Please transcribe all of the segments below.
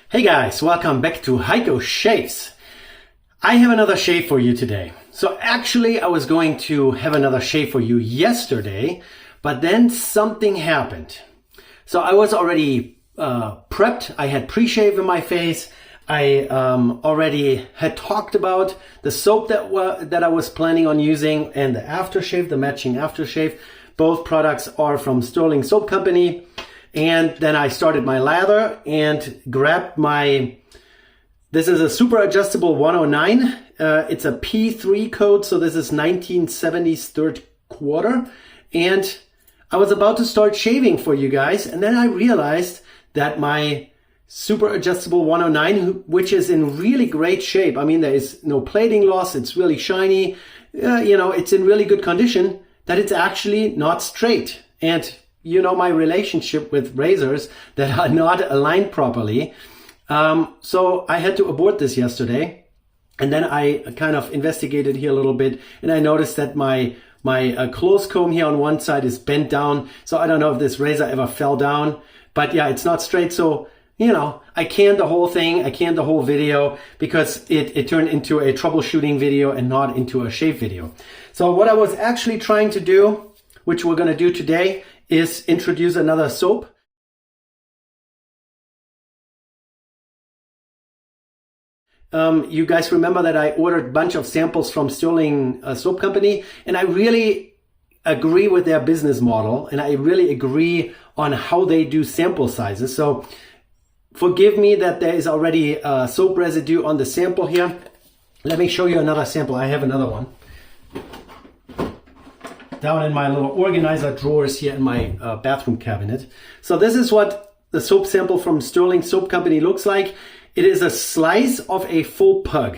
Hey guys, welcome back to Heiko Shaves. I have another shave for you today. So actually I was going to have another shave for you yesterday, but then something happened. So I was already prepped. I had pre-shave in my face. I already had talked about the soap that I was planning on using and the aftershave, the matching aftershave. Both products are from Stirling Soap Company. And then I started my lather and grabbed this is a super adjustable 109. It's a P3 code, so this is 1970s third quarter. And I was about to start shaving for you guys. And then I realized that my super adjustable 109, which is in really great shape. I mean, there is no plating loss. It's really shiny. It's in really good condition, that it's actually not straight. And you know my relationship with razors that are not aligned properly. So I had to abort this yesterday. And then I kind of investigated here a little bit. And I noticed that my close comb here on one side is bent down. So I don't know if this razor ever fell down. But yeah, it's not straight. So, I canned the whole thing. I canned the whole video because it turned into a troubleshooting video and not into a shave video. So what I was actually trying to do, which we're going to do today, is introduce another soap. You guys remember that I ordered a bunch of samples from Stirling Soap Company, and I really agree with their business model, and I really agree on how they do sample sizes. So forgive me that there is already soap residue on the sample here. Let me show you another sample. I have another one down in my little organizer drawers here in my bathroom cabinet. So this is what the soap sample from Stirling Soap Company looks like. It is a slice of a full pug.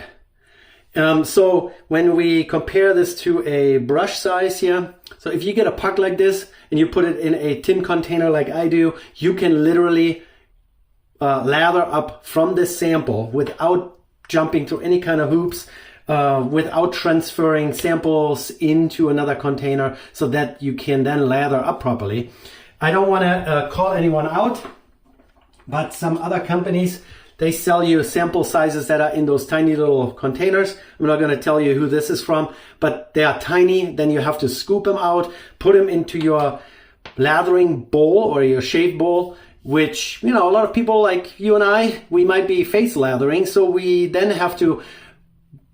So when we compare this to a brush size here, so if you get a pug like this and you put it in a tin container like I do, you can literally lather up from this sample without jumping through any kind of hoops, without transferring samples into another container so that you can then lather up properly. I don't want to call anyone out, but some other companies, they sell you sample sizes that are in those tiny little containers. I'm not going to tell you who this is from, but they are tiny. Then you have to scoop them out, put them into your lathering bowl or your shave bowl, which, a lot of people like you and I, we might be face lathering. So we then have to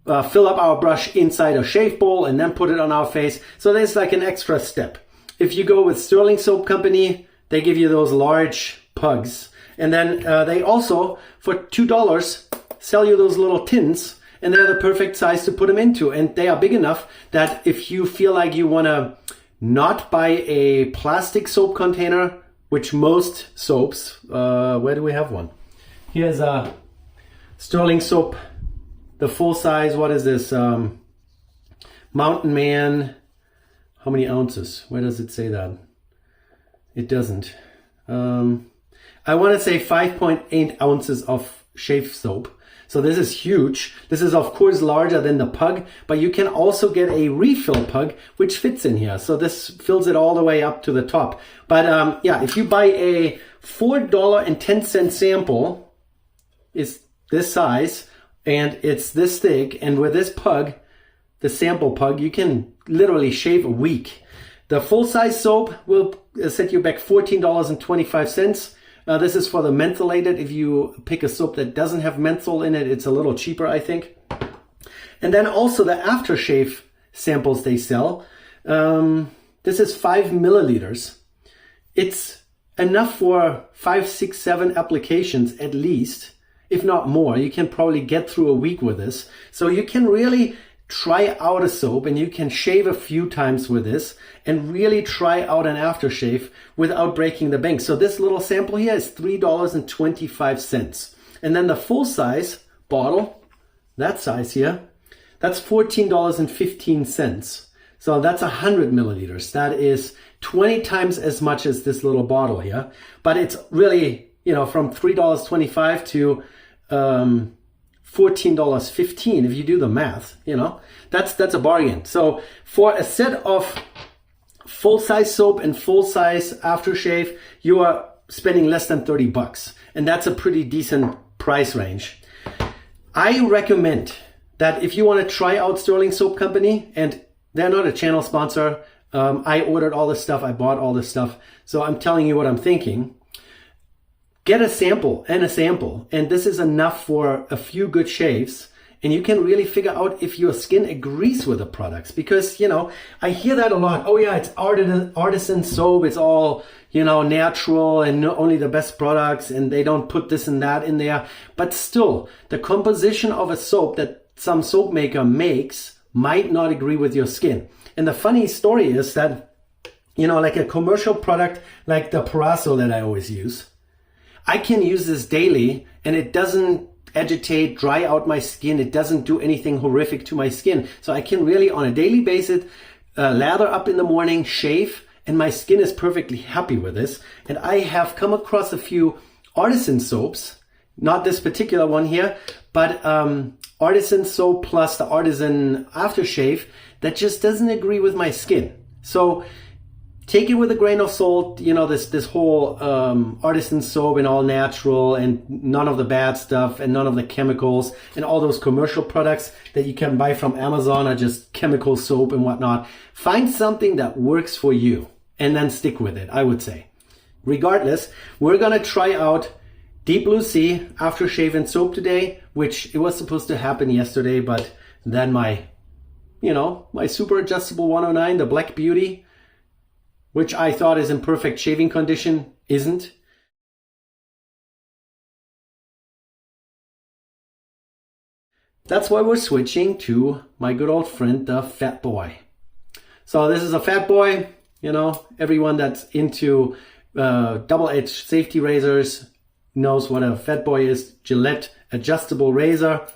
fill up our brush inside a shave bowl and then put it on our face. So there's like an extra step. If you go with Stirling Soap Company, they give you those large pugs. And then they also, for $2, sell you those little tins, and they're the perfect size to put them into. And they are big enough that if you feel like you want to not buy a plastic soap container, which most soaps, where do we have one? Here's a Stirling Soap, the full size. What is this? Mountain Man. How many ounces? Where does it say that? It doesn't. I want to say 5.8 ounces of shave soap. So this is huge. This is of course larger than the pug, but you can also get a refill pug which fits in here. So this fills it all the way up to the top. But yeah, if you buy a $4.10 sample, is this size and it's this thick, and with this pug, the sample pug, you can literally shave a week. The full size soap will set you back $14.25. This is for the mentholated. If you pick a soap that doesn't have menthol in it, it's a little cheaper, I think. And then also the aftershave samples they sell. This is 5 milliliters. It's enough for 5, 6, 7 applications at least, if not more. You can probably get through a week with this. So you can really try out a soap, and you can shave a few times with this and really try out an aftershave without breaking the bank. So this little sample here is $3.25. And then the full size bottle, that size here, that's $14.15. So that's 100 milliliters. That is 20 times as much as this little bottle here. But it's really, from $3.25 to $14.15 if you do the math, that's a bargain. So for a set of full-size soap and full-size aftershave, you are spending less than $30, and that's a pretty decent price range. I recommend that if you want to try out Stirling Soap Company, and they're not a channel sponsor, I ordered all this stuff, I bought all this stuff, so I'm telling you what I'm thinking. Get a sample, and this is enough for a few good shaves, and you can really figure out if your skin agrees with the products. Because, you know, I hear that a lot. Oh yeah, it's artisan soap, it's all, you know, natural and only the best products, and they don't put this and that in there. But still, the composition of a soap that some soap maker makes might not agree with your skin. And the funny story is that, you know, like a commercial product like the Paraso that I always use, I can use this daily and it doesn't agitate, dry out my skin. It doesn't do anything horrific to my skin. So I can really on a daily basis lather up in the morning, shave, and my skin is perfectly happy with this. And I have come across a few artisan soaps, not this particular one here, but artisan soap plus the artisan aftershave that just doesn't agree with my skin. So take it with a grain of salt, you know, this whole artisan soap and all natural and none of the bad stuff and none of the chemicals and all those commercial products that you can buy from Amazon are just chemical soap and whatnot. Find something that works for you and then stick with it, I would say. Regardless, we're gonna try out Deep Blue Sea aftershave and soap today, which it was supposed to happen yesterday, but then my super adjustable 109, the Black Beauty, which I thought is in perfect shaving condition, isn't. That's why we're switching to my good old friend, the Fatboy. So this is a Fatboy, you know, everyone that's into double-edged safety razors knows what a Fatboy is. Gillette adjustable razor,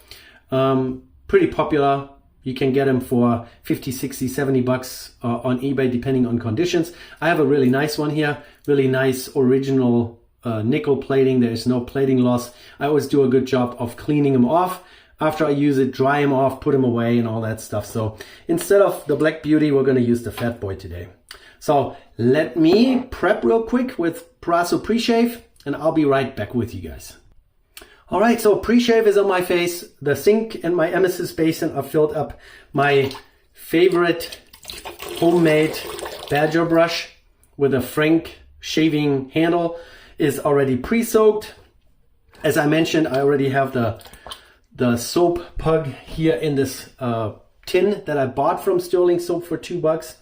pretty popular. You can get them for 50, 60, 70 bucks on eBay, depending on conditions. I have a really nice one here, really nice original nickel plating. There is no plating loss. I always do a good job of cleaning them off. After I use it, dry them off, put them away and all that stuff. So instead of the Black Beauty, we're gonna use the Fatboy today. So let me prep real quick with Paraso pre-shave and I'll be right back with you guys. All right, so pre-shave is on my face. The sink and my emesis basin are filled up. My favorite homemade badger brush with a Frank shaving handle is already pre-soaked. As I mentioned, I already have the soap pug here in this tin that I bought from Stirling Soap for $2.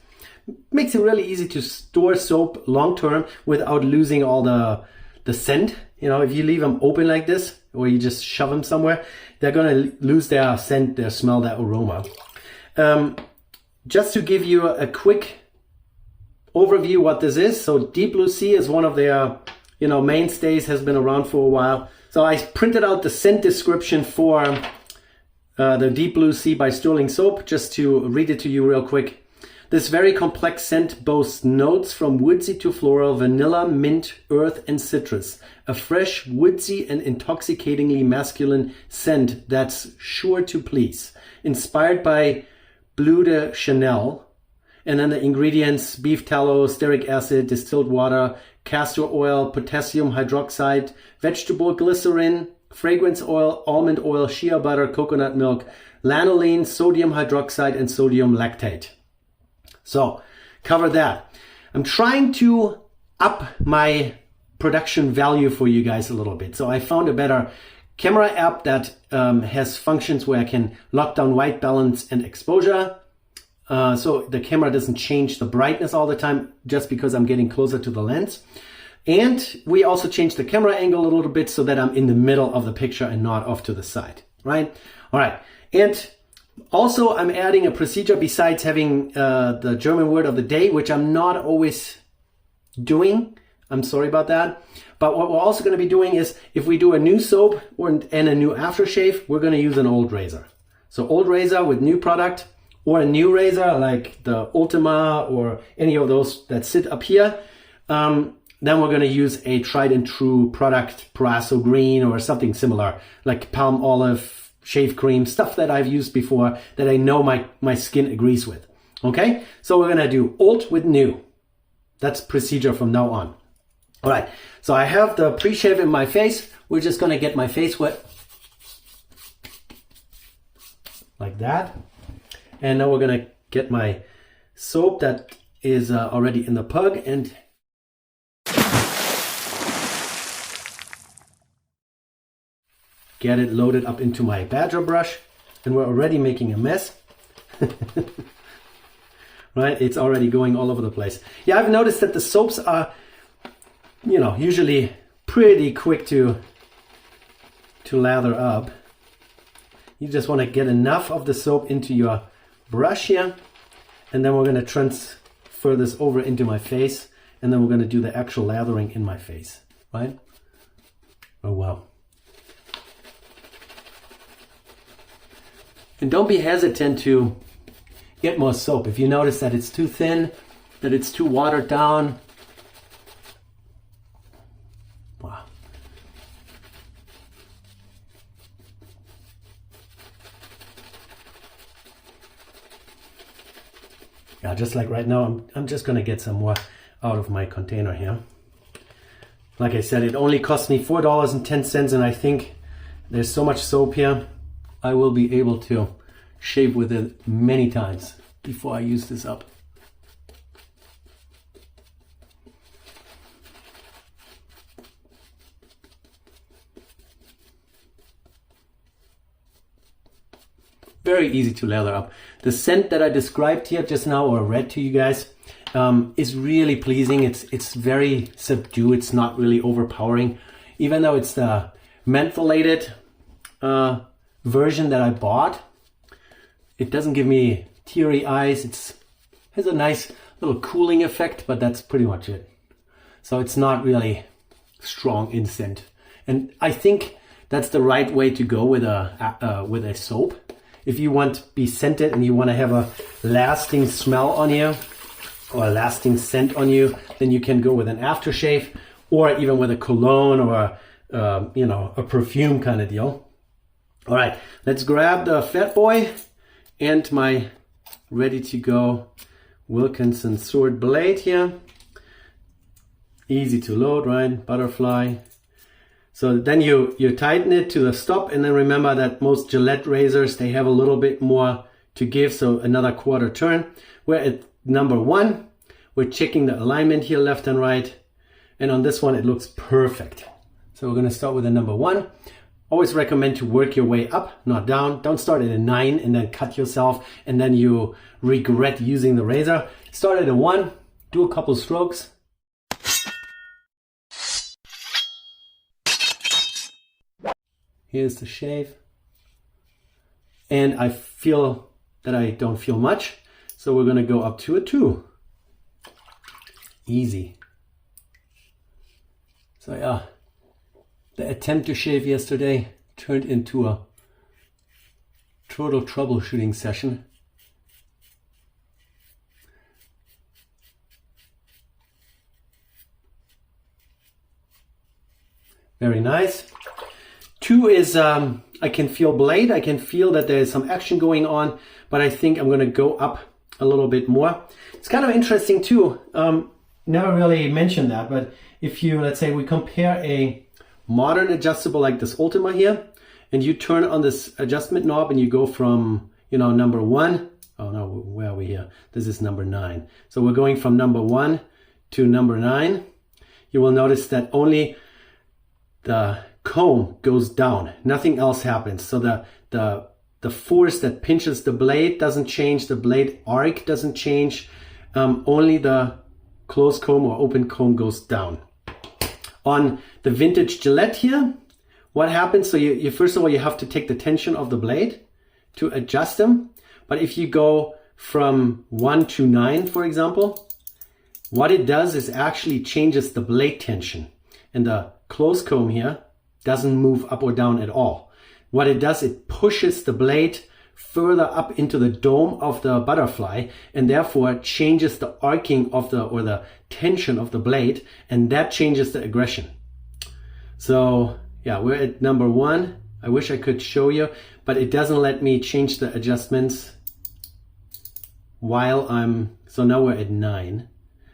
Makes it really easy to store soap long-term without losing all the scent. You know, if you leave them open like this, or you just shove them somewhere, they're gonna lose their scent, their smell, their aroma. Just to give you a quick overview what this is. So Deep Blue Sea is one of their, you know, mainstays, has been around for a while. So I printed out the scent description for the Deep Blue Sea by Stirling Soap, just to read it to you real quick. This very complex scent boasts notes from woodsy to floral, vanilla, mint, earth, and citrus. A fresh, woodsy, and intoxicatingly masculine scent that's sure to please. Inspired by Bleu de Chanel. And then the ingredients: beef tallow, stearic acid, distilled water, castor oil, potassium hydroxide, vegetable glycerin, fragrance oil, almond oil, shea butter, coconut milk, lanolin, sodium hydroxide, and sodium lactate. So, cover that. I'm trying to up my production value for you guys a little bit. So I found a better camera app that has functions where I can lock down white balance and exposure. So the camera doesn't change the brightness all the time just because I'm getting closer to the lens. And we also changed the camera angle a little bit so that I'm in the middle of the picture and not off to the side, right? All right. And also, I'm adding a procedure besides having the German word of the day, which I'm not always doing. I'm sorry about that. But what we're also going to be doing is, if we do a new soap and a new aftershave, we're going to use an old razor. So old razor with new product, or a new razor like the Ultima or any of those that sit up here. Then we're going to use a tried and true product, Paraso Green or something similar, like palm olive, shave cream, stuff that I've used before that I know my skin agrees with. Okay, so we're gonna do old with new. That's procedure from now on. All right, so I have the pre-shave in my face. We're just gonna get my face wet like that. And now we're gonna get my soap that is already in the pug and get it loaded up into my badger brush. And we're already making a mess. Right, it's already going all over the place. Yeah, I've noticed that the soaps are, you know, usually pretty quick to lather up. You just want to get enough of the soap into your brush here, and then we're going to transfer this over into my face, and then we're going to do the actual lathering in my face, right? Oh wow. And don't be hesitant to get more soap. If you notice that it's too thin, that it's too watered down. Wow. Yeah, just like right now, I'm just gonna get some more out of my container here. Like I said, it only cost me $4.10, and I think there's so much soap here, I will be able to shave with it many times before I use this up. Very easy to lather up. The scent that I described here just now, or read to you guys, is really pleasing. It's very subdued. It's not really overpowering. Even though it's the mentholated version that I bought, it doesn't give me teary eyes. It has a nice little cooling effect, but that's pretty much it. So it's not really strong in scent. And I think that's the right way to go with a soap. If you want to be scented and you want to have a lasting smell on you or a lasting scent on you, then you can go with an aftershave or even with a cologne or a perfume kind of deal. All right, let's grab the Fatboy and my ready to go Wilkinson sword blade here. Easy to load, right? Butterfly. So then you tighten it to the stop, and then remember that most Gillette razors, they have a little bit more to give, so another quarter turn. We're at number 1. We're checking the alignment here, left and right. And on this one, it looks perfect. So we're gonna start with the number 1. Always recommend to work your way up, not down. Don't start at a 9 and then cut yourself, and then you regret using the razor. Start at a 1, do a couple strokes. Here's the shave. And I feel that I don't feel much, so we're gonna go up to a 2. Easy. So yeah, the attempt to shave yesterday turned into a total troubleshooting session. Very nice. 2 is, I can feel blade. I can feel that there's some action going on, but I think I'm going to go up a little bit more. It's kind of interesting too. Never really mentioned that, but if you, let's say we compare a modern adjustable like this Ultima here, and you turn on this adjustment knob and you go from, number 1. Oh no, where are we here? This is number 9. So we're going from number 1 to number 9. You will notice that only the comb goes down, nothing else happens. So the force that pinches the blade doesn't change, the blade arc doesn't change, only the closed comb or open comb goes down. On the vintage Gillette here, what happens, so you first of all, you have to take the tension of the blade to adjust them. But if you go from 1 to 9, for example, what it does is actually changes the blade tension. And the closed comb here doesn't move up or down at all. What it does, it pushes the blade further up into the dome of the butterfly, and therefore changes the arcing of the tension of the blade, and that changes the aggression. So yeah, we're at number 1. I wish I could show you, but it doesn't let me change the adjustments while so now we're at 9.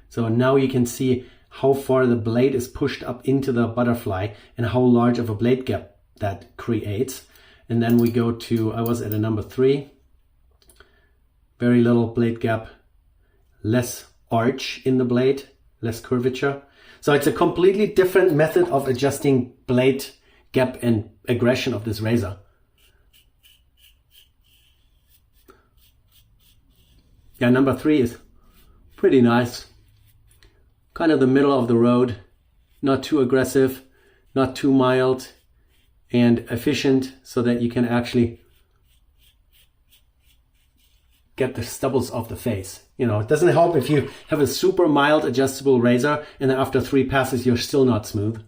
So now you can see how far the blade is pushed up into the butterfly and how large of a blade gap that creates. And then we go to, I was at a number 3, very little blade gap, less arch in the blade, less curvature. So it's a completely different method of adjusting blade gap and aggression of this razor. Yeah, number 3 is pretty nice. Kind of the middle of the road, not too aggressive, not too mild, and efficient so that you can actually get the stubbles off the face. You know, it doesn't help if you have a super mild adjustable razor and then after 3 passes you're still not smooth.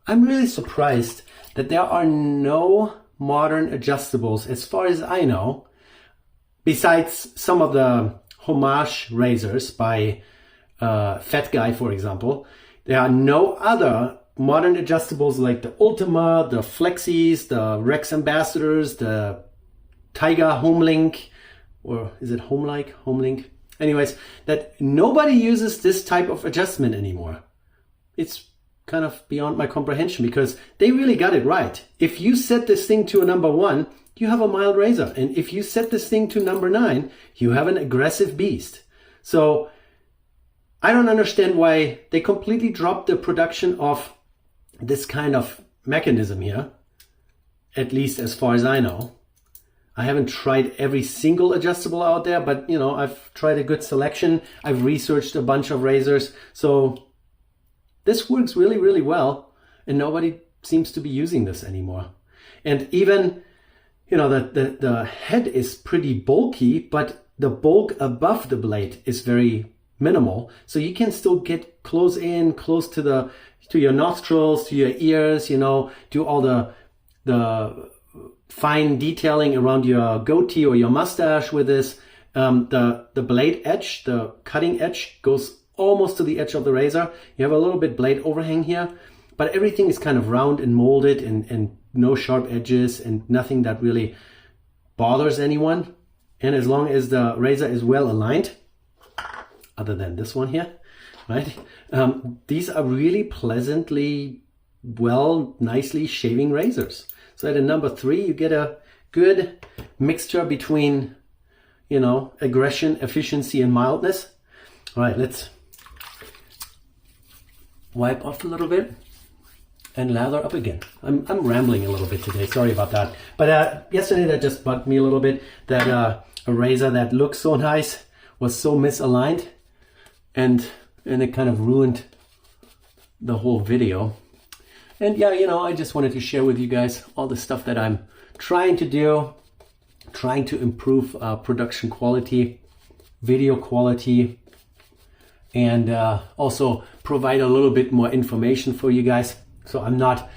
I'm really surprised that there are no modern adjustables, as far as I know, besides some of the homage razors by Fat Guy, for example. There are no other modern adjustables like the Ultima, the Flexis, the Rex Ambassadors, the Tiger Homelink, or is it Homelink? Anyways, that nobody uses this type of adjustment anymore. It's kind of beyond my comprehension because they really got it right. If you set this thing to a number 1, you have a mild razor. And if you set this thing to number 9, you have an aggressive beast. So I don't understand why they completely dropped the production of this kind of mechanism here, at least as far as I know. I haven't tried every single adjustable out there, but you know, I've tried a good selection. I've researched a bunch of razors. So this works really, really well, and nobody seems to be using this anymore. And even, you know, the head is pretty bulky, but the bulk above the blade is very minimal. So you can still get close to your nostrils, to your ears, you know, do all the fine detailing around your goatee or your mustache with this. The blade edge, the cutting edge goes almost to the edge of the razor. You have a little bit blade overhang here, but everything is kind of round and molded and no sharp edges and nothing that really bothers anyone. And as long as the razor is well aligned, other than this one here, right? These are really pleasantly, nicely shaving razors. So at a number 3, you get a good mixture between, you know, aggression, efficiency, and mildness. All right, let's wipe off a little bit and lather up again. I'm rambling a little bit today, sorry about that. But yesterday that just bugged me a little bit, that a razor that looks so nice was so misaligned, and it kind of ruined the whole video. And yeah, you know, I just wanted to share with you guys all the stuff that I'm trying to do, trying to improve production quality, video quality, and also provide a little bit more information for you guys. So I'm not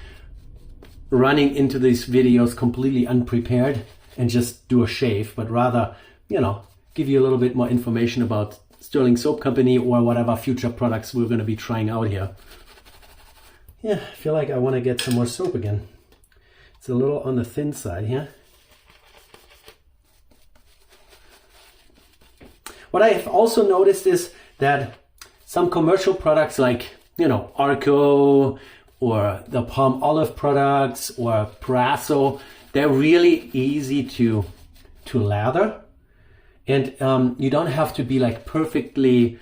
running into these videos completely unprepared and just do a shave, but rather, you know, give you a little bit more information about Stirling Soap Company or whatever future products we're going to be trying out here. Yeah, I feel like I want to get some more soap again. It's a little on the thin side here. What I have also noticed is that some commercial products like, you know, Arco or the Palm Olive products or Praso, they're really easy to lather. And you don't have to be like perfectly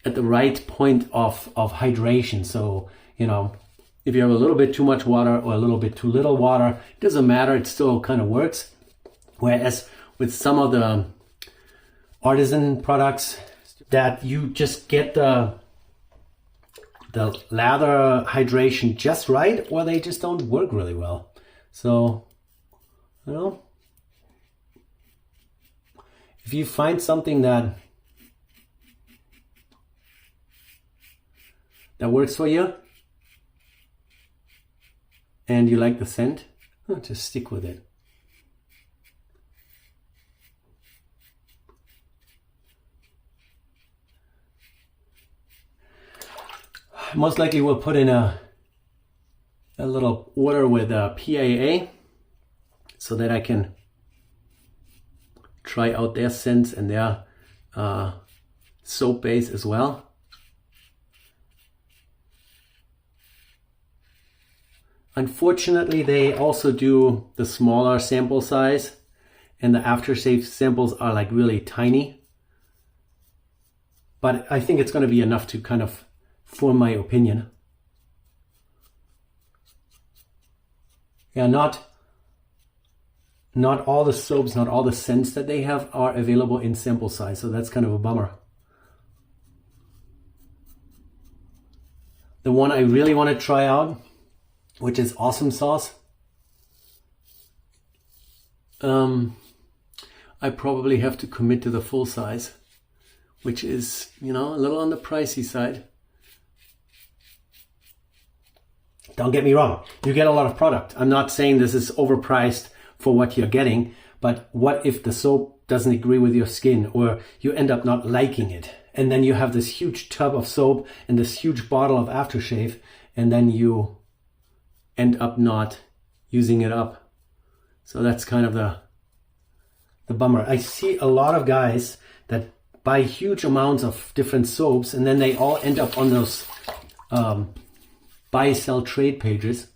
at the right point of hydration. So, you know, if you have a little bit too much water or a little bit too little water, it doesn't matter, it still kind of works. Whereas with some of the artisan products, that you just get the lather hydration just right, or they just don't work really well. So, you know, if you find something that that works for you and you like the scent, just stick with it. Most likely we'll put in a little order with a PAA so that I can try out their scents and their soap base as well. Unfortunately, they also do the smaller sample size, and the aftershave samples are like really tiny. But I think it's going to be enough to kind of form my opinion. Yeah, not all the soaps, not all the scents that they have are available in sample size, so that's kind of a bummer. The one I really want to try out, which is Awesome Sauce, I probably have to commit to the full size, which is, you know, a little on the pricey side. Don't get me wrong, you get a lot of product. I'm not saying this is overpriced for what you're getting, but what if the soap doesn't agree with your skin, or you end up not liking it, and then you have this huge tub of soap and this huge bottle of aftershave, and then you end up not using it up. So that's kind of the bummer. I see a lot of guys that buy huge amounts of different soaps, and then they all end up on those buy, sell, trade pages.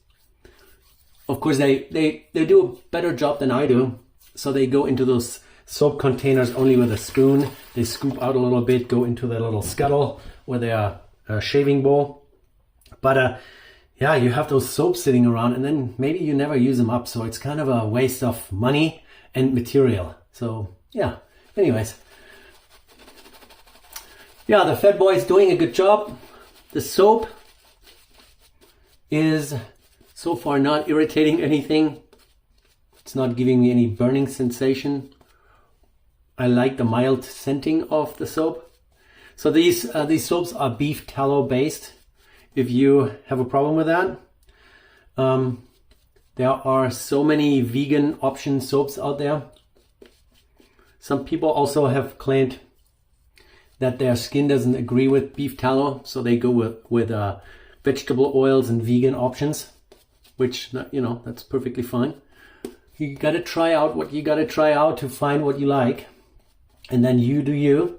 Of course, they do a better job than I do. So they go into those soap containers only with a spoon. They scoop out a little bit, go into their little scuttle or their shaving bowl. But yeah, you have those soaps sitting around, and then maybe you never use them up. So it's kind of a waste of money and material. So yeah, anyways. Yeah, the Fatboy is doing a good job. The soap is so far not irritating anything. It's not giving me any burning sensation. I like the mild scenting of the soap. So these soaps are beef tallow based. If you have a problem with that, there are so many vegan option soaps out there. Some people also have claimed that their skin doesn't agree with beef tallow, so they go with vegetable oils and vegan options, which, you know, that's perfectly fine. You gotta try out what you gotta try out to find what you like, and then you do you,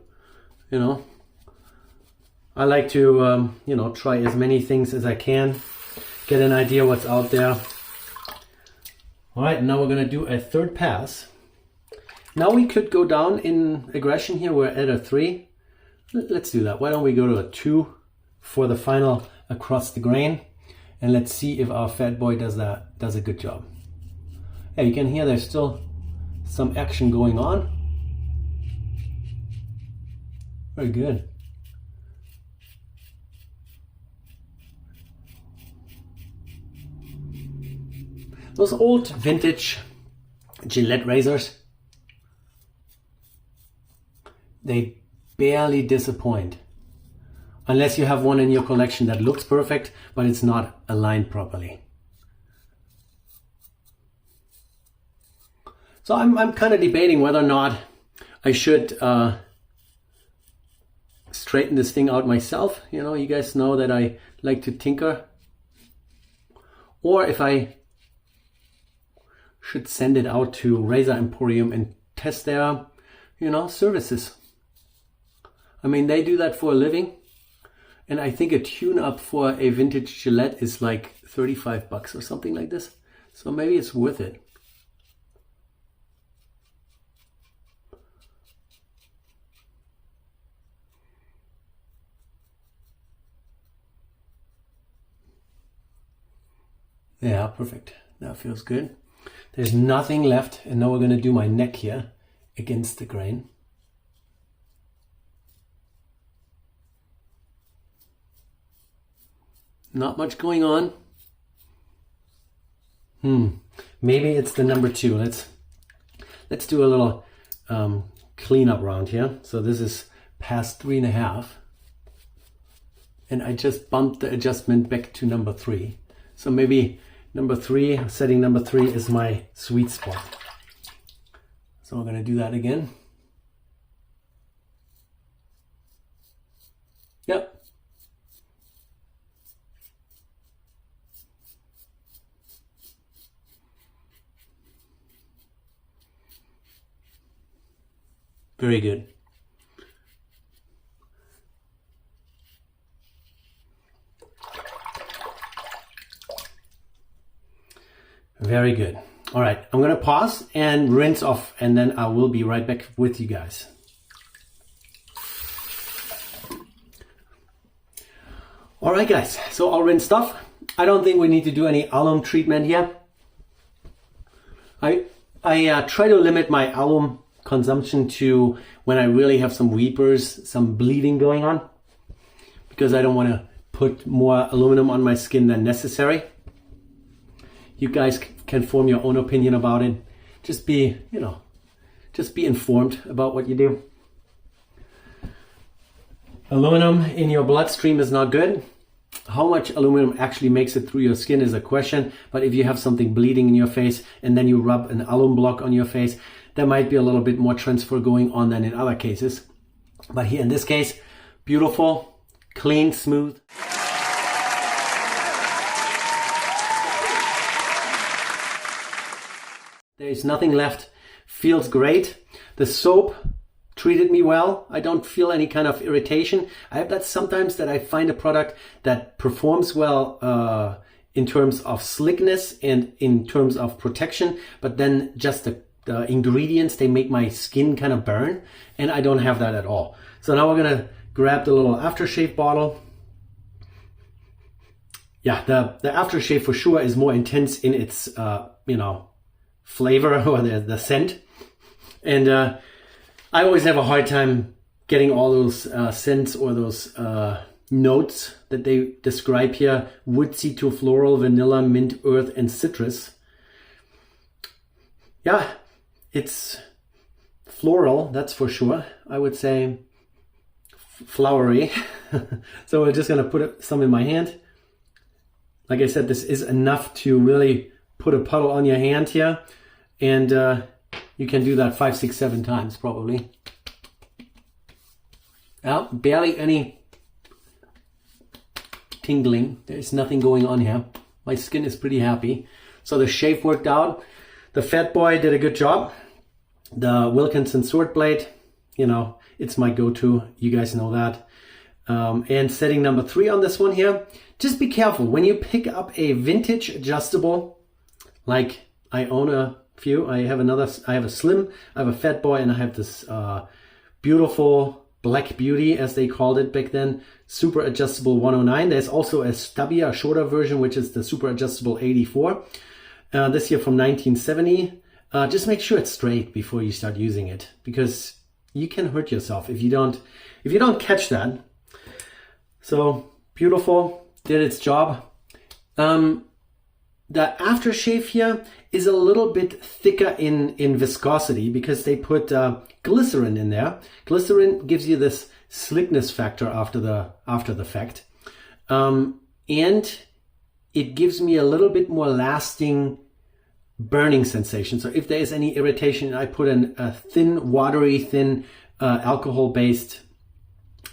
you know. I like to, you know, try as many things as I can, get an idea what's out there. All right, now we're gonna do a third pass. Now we could go down in aggression here. We're at a 3. Let's do that. Why don't we go to a 2 for the final across the grain, and let's see if our Fatboy does a good job. Yeah, you can hear there's still some action going on. Very good. Those old vintage Gillette razors, they barely disappoint. Unless you have one in your collection that looks perfect, but it's not aligned properly. So I'm kind of debating whether or not I should straighten this thing out myself. You know, you guys know that I like to tinker. Or if I should send it out to Razor Emporium and test their, you know, services. I mean, they do that for a living. And I think a tune-up for a vintage Gillette is like 35 bucks or something like this. So maybe it's worth it. Yeah, perfect. That feels good. There's nothing left. And now we're going to do my neck here against the grain. Not much going on. Maybe it's the number 2. Let's do a little cleanup round here. So this is past 3.5. and I just bumped the adjustment back to number 3. So maybe number 3, setting number 3 is my sweet spot. So we're going to do that again. Yep. Very good. Very good. All right, I'm gonna pause and rinse off, and then I will be right back with you guys. All right, guys, so all rinsed off. I don't think we need to do any alum treatment here. I try to limit my alum consumption to when I really have some weepers, some bleeding going on, because I don't want to put more aluminum on my skin than necessary. You guys can form your own opinion about it. Just be, just be informed about what you do. Aluminum in your bloodstream is not good. How much aluminum actually makes it through your skin is a question, but if you have something bleeding in your face and then you rub an alum block on your face, there might be a little bit more transfer going on than in other cases. But here in this case, beautiful, clean, smooth. There is nothing left. Feels great. The soap treated me well. I don't feel any kind of irritation. I have that sometimes that I find a product that performs well in terms of slickness and in terms of protection, but then just the ingredients, they make my skin kind of burn, and I don't have that at all. So now we're gonna grab the little aftershave bottle. Yeah, the aftershave for sure is more intense in its flavor or the scent, and I always have a hard time getting all those scents or those notes that they describe here: woodsy to floral, vanilla, mint, earth, and citrus. Yeah, it's floral, that's for sure. I would say flowery. So we're just gonna put some in my hand. Like I said, this is enough to really put a puddle on your hand here, and you can do that 5, 6, 7 times probably. Well, barely any tingling. There's nothing going on here. My skin is pretty happy. So the shave worked out. The Fatboy did a good job. The Wilkinson sword blade, it's my go-to. You guys know that. And setting number 3 on this one here. Just be careful when you pick up a vintage adjustable. Like I own a few. I have a Slim, I have a Fatboy, and I have this beautiful Black Beauty, as they called it back then, super adjustable 109. There's also a stubbier, a shorter version, which is the super adjustable 84. This year from 1970. Just make sure it's straight before you start using it, because you can hurt yourself if you don't catch that. So beautiful, did its job. The aftershave here is a little bit thicker in viscosity because they put glycerin in there. Glycerin gives you this slickness factor after the fact, and it gives me a little bit more lasting burning sensation. So if there is any irritation, I put in a thin, watery, alcohol-based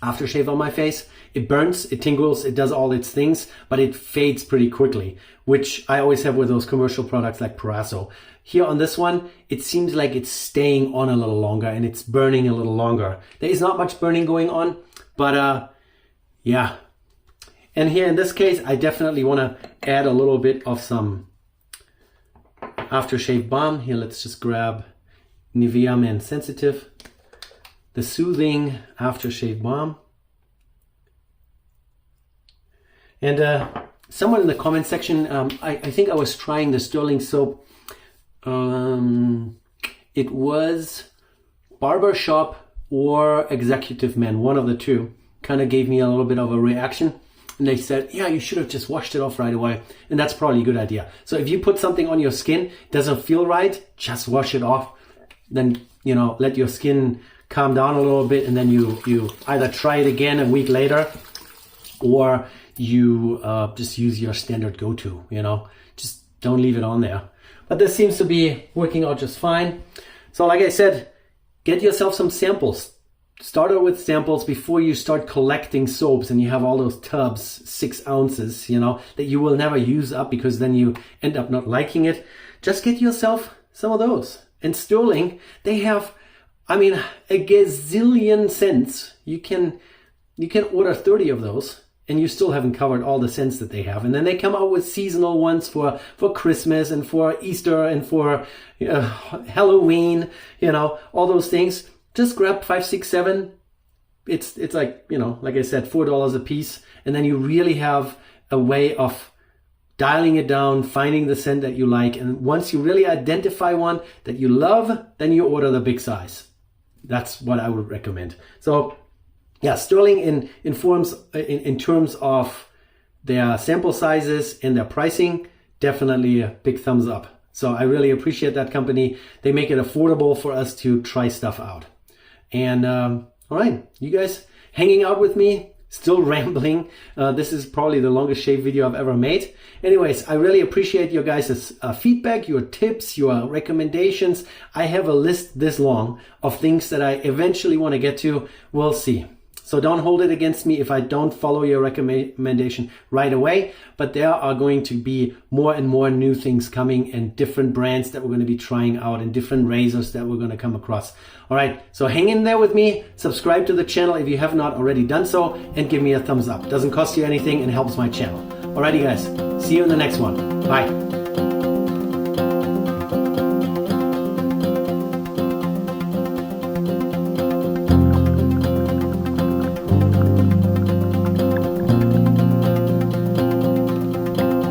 aftershave on my face. It burns, it tingles, it does all its things, but it fades pretty quickly, which I always have with those commercial products like Paraso. Here on this one, it seems like it's staying on a little longer and it's burning a little longer. There is not much burning going on, but yeah. And here in this case, I definitely want to add a little bit of some aftershave balm. Here, let's just grab Nivea Men Sensitive, the Soothing Aftershave Balm. And someone in the comment section, I think I was trying the Stirling Soap. It was Barbershop or Executive Men, one of the two. Kind of gave me a little bit of a reaction. And they said, yeah, you should have just washed it off right away. And that's probably a good idea. So if you put something on your skin, doesn't feel right, just wash it off. Then, let your skin calm down a little bit, and then you either try it again a week later, or you just use your standard go-to, you know, just don't leave it on there. But this seems to be working out just fine. So like I said, get yourself some samples. Start out with samples before you start collecting soaps and you have all those tubs, 6 ounces, you know, that you will never use up because then you end up not liking it. Just get yourself some of those. And Stirling, they have, I mean, a gazillion scents. You can order 30 of those and you still haven't covered all the scents that they have. And then they come out with seasonal ones for Christmas and for Easter and for Halloween, you know, all those things. Just grab 5, 6, 7. It's like, you know, like I said, $4 a piece. And then you really have a way of dialing it down, finding the scent that you like. And once you really identify one that you love, then you order the big size. That's what I would recommend. So yeah, Stirling in terms of their sample sizes and their pricing, definitely a big thumbs up. So I really appreciate that company. They make it affordable for us to try stuff out. And all right, you guys hanging out with me, still rambling. This is probably the longest shave video I've ever made. Anyways, I really appreciate your guys' feedback, your tips, your recommendations. I have a list this long of things that I eventually want to get to. We'll see. So don't hold it against me if I don't follow your recommendation right away. But there are going to be more and more new things coming and different brands that we're going to be trying out and different razors that we're going to come across. All right, so hang in there with me. Subscribe to the channel if you have not already done so and give me a thumbs up. It doesn't cost you anything and helps my channel. Alrighty guys, see you in the next one. Bye.